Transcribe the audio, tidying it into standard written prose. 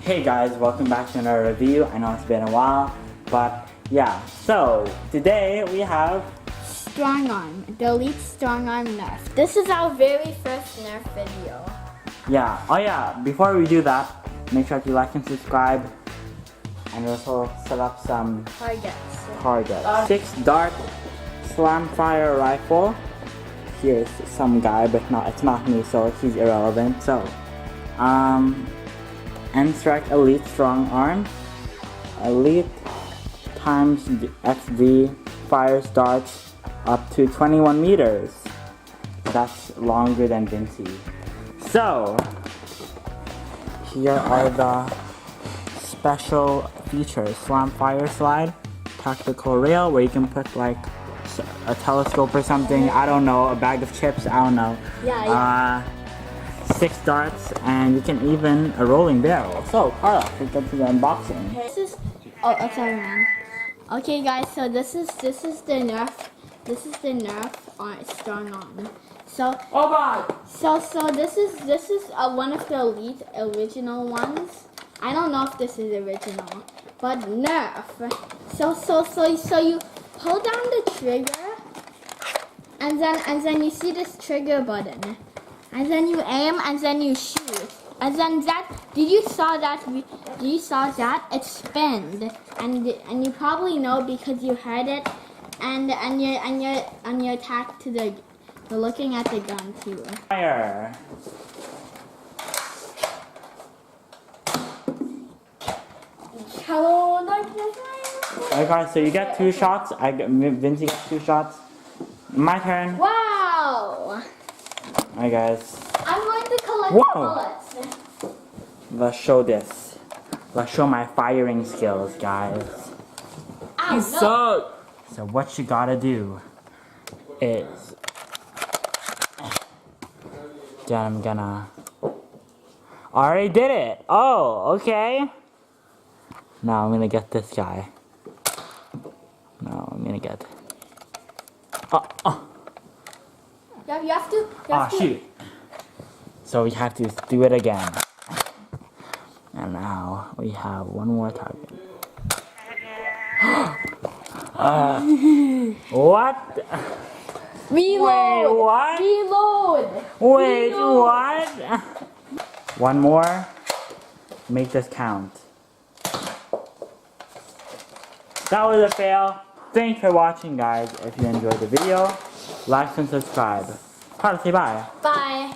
Hey guys, welcome back to another review. I know it's been a while, but yeah. So today we have Strongarm, the Elite Strongarm Nerf. This is our very first Nerf video. Yeah. Oh yeah, before we do that, make sure to like and subscribe, and also set up some targets. 6-dart slam fire rifle. Here's some guy, but it's not me, so he's irrelevant. So N-Strike Elite Strongarm. Elite times XV fires darts up to 21 meters. That's longer than Vinci. So here are the special features: slam fire slide, tactical rail where you can put like a telescope or something. I don't know, a bag of chips. I don't know. 6 darts, and you can even a rolling barrel. So Carla, let's get to the unboxing. This is sorry man. Okay guys, so this is the Nerf. This is the Nerf on Strongarm. So oh god. So this is one of the Elite original ones. I don't know if this is original, but Nerf. So you hold down the trigger, and then you see this trigger button. And then you aim, and then you shoot, and then you saw that it spins, and you probably know because you heard it, and you're attacked to you're looking at the gun too. Fire. Hello, darkness. Okay, so you get 2 shots. Vinci gets 2 shots. My turn. Wow. Alright guys. I'm going to collect bullets. Let's show this. Let's show my firing skills, guys. Ow, no. So what you gotta do is then I'm gonna already did it. Oh, okay. Now I'm gonna get this guy. No, I'm gonna get You have to. Shoot. So we have to do it again. And now we have one more target. What? Reload. Wait, what? Reload. Wait, Reload. what? One more. Make this count. That was a fail. Thanks for watching, guys. If you enjoyed the video, like and subscribe. Carla, say bye. Bye.